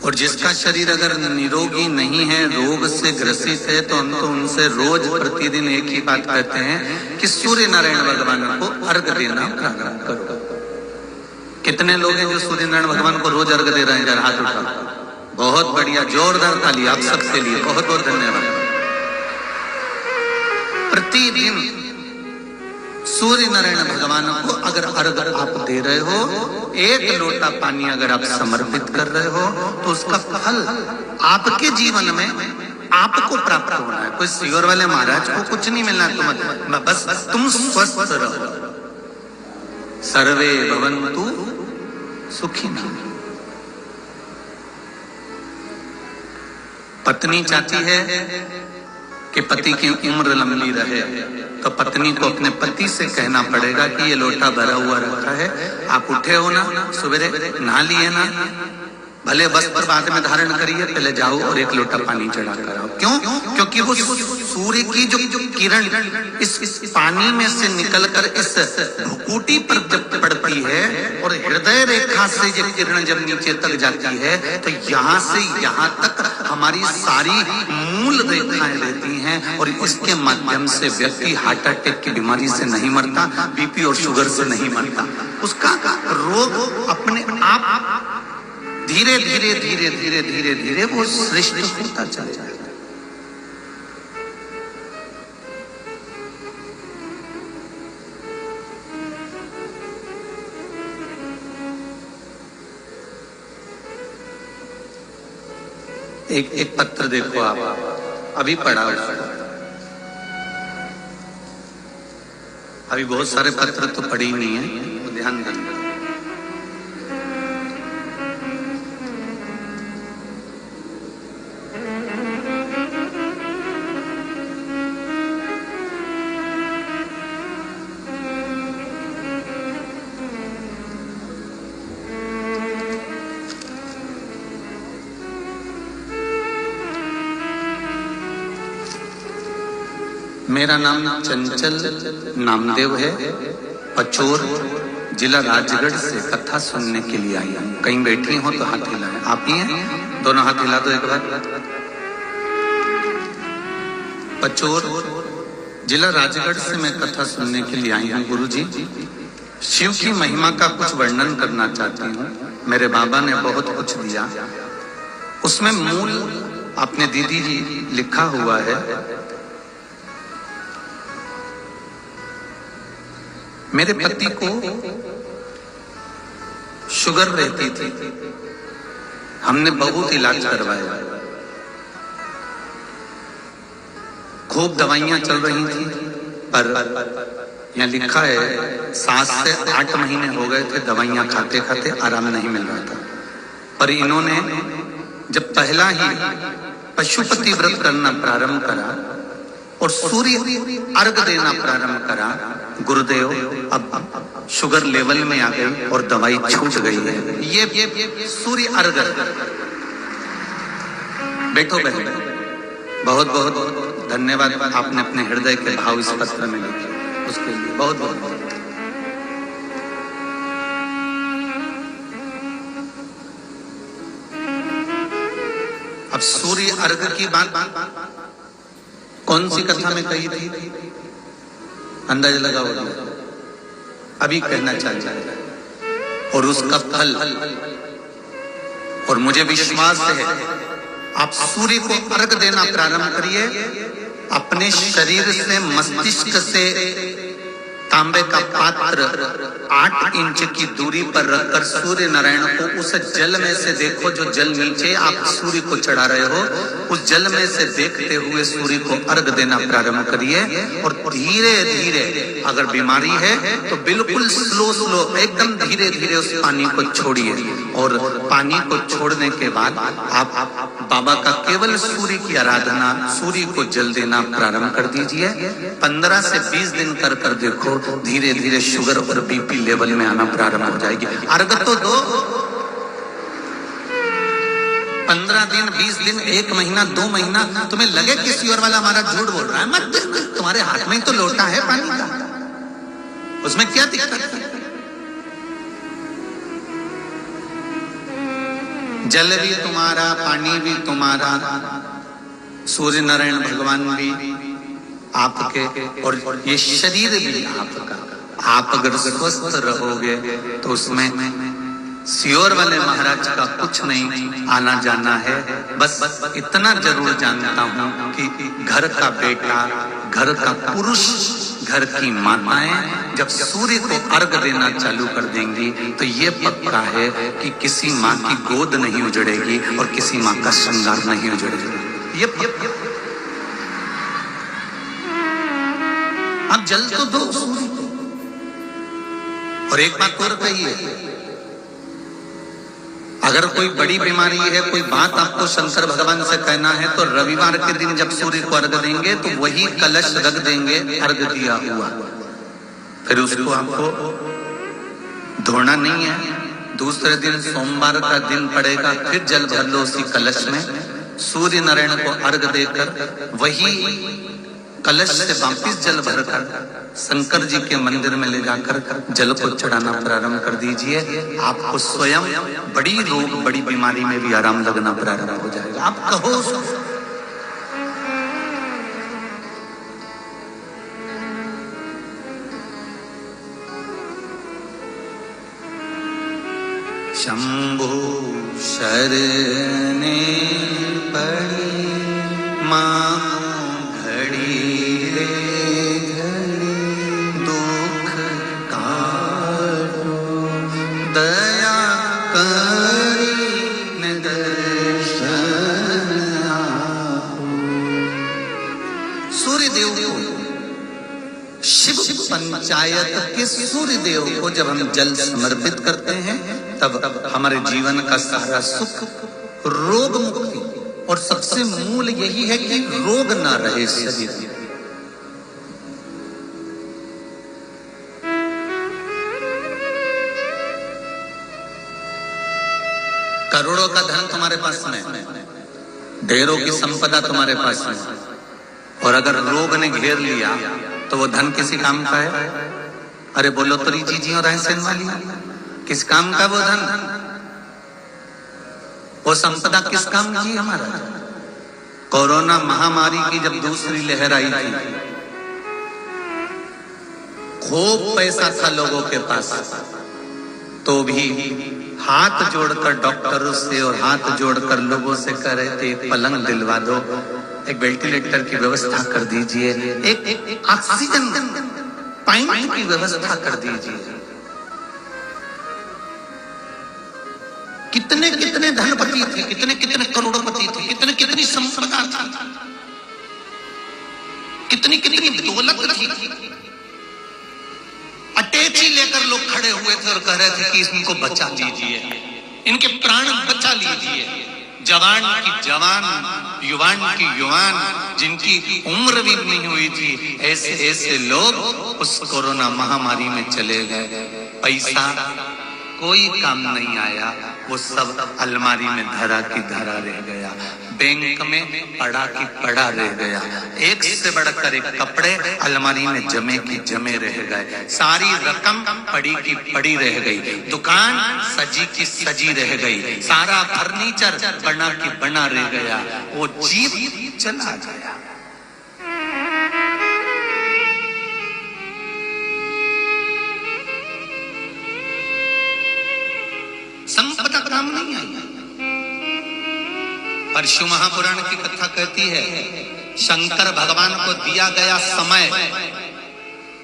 और जिसका शरीर अगर निरोगी नहीं है, रोग से ग्रसित है, तो हम तो उनसे रोज प्रतिदिन एक ही बात कहते हैं कि सूर्य नारायण भगवान को अर्घ देना प्रारंभ करो। कितने लोग हैं जो सूर्य नारायण भगवान को रोज अर्घ दे रहे हैं? जरा हाथ उठाओ। बहुत बढ़िया, जोरदार ताली आप सबके लिए, बहुत बहुत धन्यवाद। प्रतिदिन सूर्य नारायण भगवान को अगर अर्घ आप दे रहे हो, एक लोटा पानी अगर आप समर्पित कर रहे हो, तो उसका फल आपके जीवन में आपको प्राप्त होना है। कोई सियोर वाले महाराज को कुछ नहीं मिलना, तुम बस तुम स्वस्थ रहो। सर्वे भवन्तु सुखिनः। पत्नी चाहती है कि पति की उम्र लंबी रहे, तो पत्नी को अपने पति से कहना पड़ेगा कि ये लोटा भरा हुआ रखा है, आप उठे हो ना, सवेरे नहा लिए ना, भले वस्त्र बाद में धारण करिए, पहले जाओ और एक लोटा पानी चढ़ा कर आओ। क्यों? क्योंकि वो सूर्य की जो किरण इस पानी में से निकलकर इस भुकुटी पर जब पड़ती है और हृदय रेखा से ये किरण जब नीचे तक जाती है, तो यहाँ से यहाँ तक हमारी सारी मूल रेखाएं रहती हैं, और इसके माध्यम से व्यक्ति हार्ट अटैक की बीमारी से नहीं मरता, बीपी और शुगर से नहीं मरता, उसका रोग अपने आप धीरे धीरे धीरे धीरे धीरे धीरे वो श्रेष्ठ होता चला जाएगा। एक पत्र देखो आप, अभी पढ़ा, अभी बहुत सारे पत्र तो पढ़े ही नहीं है, तो ध्यान देना। मेरा नाम चंचल नामदेव है, पचोर जिला राजगढ़ से कथा सुनने के लिए आई हूँ। कहीं बैठी हो तो हाथ हिलाएं। आप ही हैं? दोनों हाथ हिला दो एक बार। पचोर जिला राजगढ़ से मैं कथा सुनने के लिए आई हूँ। गुरुजी, शिव की महिमा का कुछ वर्णन करना चाहती हूँ। मेरे बाबा ने बहुत कुछ दिया, उसमें मूल आपने दीदी जी लिखा हुआ है। मेरे पति को शुगर रहती थी, हमने बहुत इलाज करवाया, खूब दवाइयां चल रही थी, पर यहाँ लिखा है 7 से 8 महीने हो गए थे दवाइयां खाते खाते, आराम नहीं मिल रहा था। पर इन्होंने जब पहला ही पशुपति व्रत करना प्रारंभ करा और सूर्य अर्घ देना प्रारंभ करा, गुरुदेव अब शुगर लेवल में आ गई और दवाई छूट गई है। ये सूर्य अर्घ। बैठो बहन, बहुत बहुत धन्यवाद, आपने अपने हृदय के भाव इस पत्र में लिखे, उसके लिए बहुत बहुत। अब सूर्य अर्घ की बात कौन सी कथा में कही थी? अंदाजा लगाओ, अभी कहना चाहता है। और उसका फल, और मुझे विश्वास है, आप सूर्य को अर्घ देना प्रारंभ करिए, अपने शरीर से, मस्तिष्क से तांबे का पात्र 8 इंच की दूरी पर रखकर सूर्य नारायण को उस जल में से देखो, जो जल नीचे आप सूर्य को चढ़ा रहे हो, उस जल में से देखते हुए सूर्य को अर्घ देना प्रारंभ करिए। और धीरे धीरे, अगर बीमारी है तो बिल्कुल स्लो एकदम धीरे धीरे उस पानी को छोड़िए, और पानी को छोड़ने के बाद आप बाबा का केवल सूर्य की आराधना, सूर्य को जल देना प्रारंभ कर दीजिए। 15 से 20 दिन कर कर देखो, धीरे धीरे शुगर और बीपी लेवल में आना प्रारंभ हो जाएगी। अर्घ तो दो, 15 दिन, 20 दिन, 1 महीना, 2 महीना, तुम्हें लगे किसी और वाला हमारा झूठ बोल रहा है, मत, तुम्हारे हाथ में तो लोटा है पानी का, उसमें क्या दिक्कत है? जल भी तुम्हारा, पानी भी तुम्हारा, सूर्य नारायण भगवान भी आपके, और ये शरीर भी आपका। आप अगर स्वस्थ रहोगे तो उसमें सियोर वाले महाराज का कुछ नहीं आना जाना है। बस इतना जरूर जानता हूं कि घर का बेटा, घर का पुरुष, घर की माताएं जब सूर्य को अर्घ देना चालू कर देंगी तो ये पक्का है कि किसी माँ की गोद नहीं उजड़ेगी और किसी माँ का श्रृंगार नहीं उजड़ेगा। ये आप जल तो दो सूर्य को। और एक बात और कहिए, अगर कोई बड़ी बीमारी है, कोई बात आपको शंकर भगवान से कहना है, तो रविवार के दिन जब सूर्य को अर्घ देंगे तो वही कलश रख देंगे अर्घ दिया हुआ, फिर उसको आपको धोना नहीं है। दूसरे दिन सोमवार का दिन पड़ेगा, फिर जल भर लो उसी कलश में, सूर्य नारायण को अर्घ देकर वही कलश से वापिस जल भरकर शंकर जी के मंदिर में ले जाकर जल को चढ़ाना प्रारंभ कर दीजिए। आपको स्वयं बड़ी रोग, बड़ी बीमारी में भी आराम लगना प्रारंभ हो जाएगा। आप कहो शंभु शरणे पड़ी मां घड़ी रे घड़ी, दुख काटो दया करी न दर्शन आपो। सूर्य देव को, शिव पंचायत के सूर्य देव को जब हम जल समर्पित करते हैं तब हमारे जीवन का सारा सुख, रोग मुक्ति, और सबसे मूल यही है कि रोग ना रहे शरीर में। करोड़ों का धन तुम्हारे पास में, ढेरों की संपदा तुम्हारे पास में, और अगर रोग ने घेर लिया तो वो धन किसी काम का है? अरे बोलो तो जी और रहसन वाली, किस काम का वो धन, वो संपदा किस काम की हमारा? कोरोना महामारी की जब दूसरी लहर आई थी, खूब पैसा था लोगों के पास, तो भी हाथ जोड़कर डॉक्टरों से और हाथ जोड़कर लोगों से कह रहे थे पलंग दिलवा दो, एक वेंटिलेटर की व्यवस्था कर दीजिए, एक ऑक्सीजन पाइप की व्यवस्था कर दीजिए। कितने कितने धनपति थे, कितने कितने करोड़पति थे, कितने कितनी संपदा थी, कितनी कितनी दौलत थी, अटैची लेकर लोग खड़े हुए थे और कह रहे थे कि इनको बचा लीजिए, इनके प्राण बचा लीजिए। जवान की जवान, युवान की युवान, जिनकी उम्र भी नहीं हुई थी, ऐसे ऐसे लोग उस कोरोना महामारी में चले गए। पैसा कोई काम नहीं आया, वो सब अलमारी में धरा की धरा रह गया, बैंक में पड़ा की पड़ा रह गया, एक से बढ़कर एक कपड़े अलमारी में जमे की जमे रह गए, सारी रकम पड़ी की पड़ी रह गई, दुकान सजी की सजी रह गई, सारा फर्नीचर बना की बना रह गया, वो जीव चला गया। संपदा काम नहीं आई। पर शिव महापुराण की कथा कहती है, शंकर भगवान को दिया गया समय,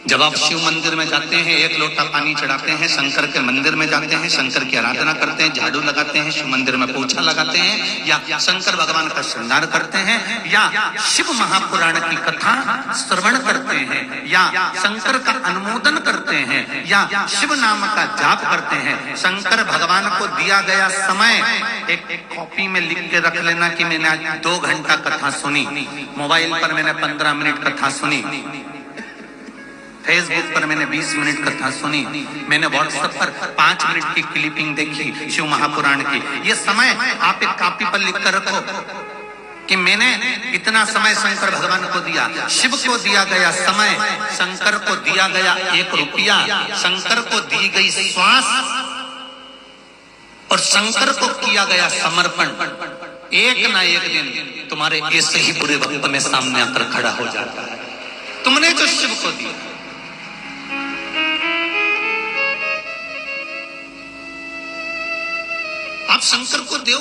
जब आप शिव मंदिर में जाते हैं, एक लोटा पानी चढ़ाते हैं, शंकर के मंदिर में जाते हैं, शंकर की आराधना करते हैं, झाड़ू लगाते हैं, शिव मंदिर में पोछा लगाते हैं, या शंकर भगवान का श्रृंगार करते हैं, या शिव महापुराण की कथा श्रवण करते हैं, या शंकर का अनुमोदन करते हैं, या शिव नाम का जाप करते हैं, शंकर भगवान को दिया गया समय एक कॉपी में लिख के रख लेना कि मैंने आज 2 घंटा कथा सुनी, मोबाइल पर मैंने 15 मिनट कथा सुनी, फेसबुक पर मैंने 20 मिनट कथा सुनी, मैंने व्हाट्सएप पर 5 मिनट की क्लिपिंग देखी शिव महापुराण की। ये समय आप एक कॉपी पर लिख कर रखो कि मैंने इतना समय शंकर भगवान को दिया। शिव को दिया गया समय, शंकर को दिया गया 1 रुपया, शंकर को दी गई श्वास और शंकर को किया गया समर्पण एक ना एक दिन तुम्हारे ऐसे ही बुरे वक्त में सामने आकर खड़ा हो जाता है। तुमने जो शिव को दिया, आप शंकर को दो।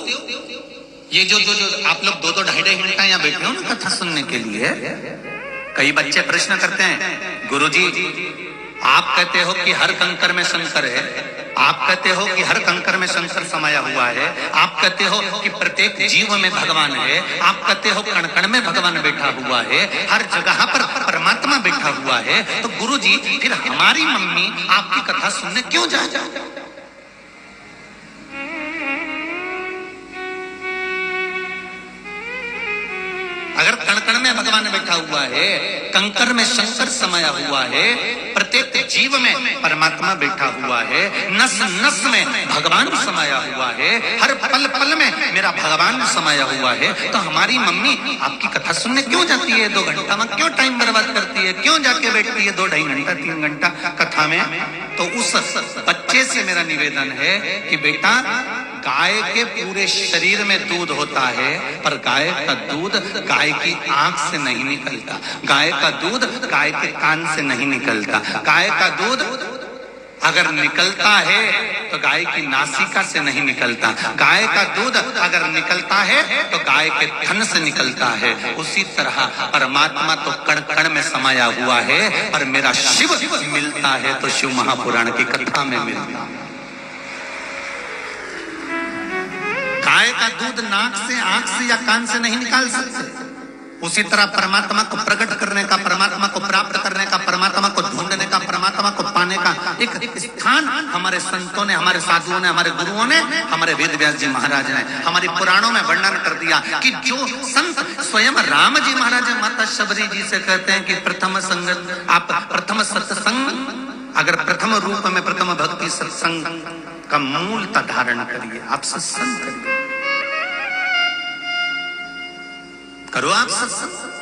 ये जो आप लोग 2-2 ढाई घंटा यहाँ बैठे हो ना कथा सुनने के लिए, कई बच्चे प्रश्न करते हैं, गुरुजी आप कहते हो कि हर कंकर में शंकर है, आप कहते हो कि हर कंकर में शंकर समाया हुआ है, आप कहते हो कि प्रत्येक जीव में भगवान है, आप कहते हो कण कण में भगवान बैठा हुआ है, हर जगह पर परमात्मा बैठा हुआ है, तो गुरुजी फिर हमारी मम्मी आपकी कथा सुनने क्यों जाए? अगर कण कण में भगवान बैठा हुआ है, कंकर में शंकर समाया हुआ है, प्रत्येक जीव में परमात्मा बैठा हुआ है, नस नस में भगवान समाया हुआ है, हर पल पल में मेरा भगवान समाया हुआ है, तो हमारी मम्मी आपकी कथा सुनने क्यों जाती है? 2 घंटा में क्यों टाइम बर्बाद करती है? क्यों जाके बैठती है 2 ढाई घंटा 3 घंटा कथा में? तो उस बच्चे से मेरा निवेदन है कि बेटा, गाय के पूरे शरीर में दूध होता है, पर गाय का दूध गाय की आंख से नहीं निकलता, गाय का दूध गाय के कान से नहीं निकलता, गाय का दूध अगर निकलता है तो गाय की नासिका से नहीं निकलता, गाय का दूध अगर निकलता है तो गाय के थन से निकलता है। उसी तरह परमात्मा तो कण कण में समाया हुआ है, और मेरा शिव मिलता है तो शिव महापुराण की कथा में मिलता है। गाय का दूध नाक से, आंख से या कान से नहीं निकाल सकते। उसी तरह परमात्मा को प्रकट करने का, परमात्मा को प्राप्त करने का, परमात्मा को ढूंढने का, परमात्मा को पाने का एक स्थान हमारे संतों ने, हमारे साधुओं ने, हमारे गुरुओं ने, हमारे वेद व्यास जी महाराज ने हमारी पुराणों में वर्णन कर दिया कि जो संत स्वयं राम जी महाराज माता शबरी जी से कहते हैं कि प्रथम संगत, आप प्रथम सत्संग, अगर प्रथम रूप में प्रथम भक्ति सत्संग का मूलता धारण करिए, आप सत्संग करिए, करो आप सत्संग।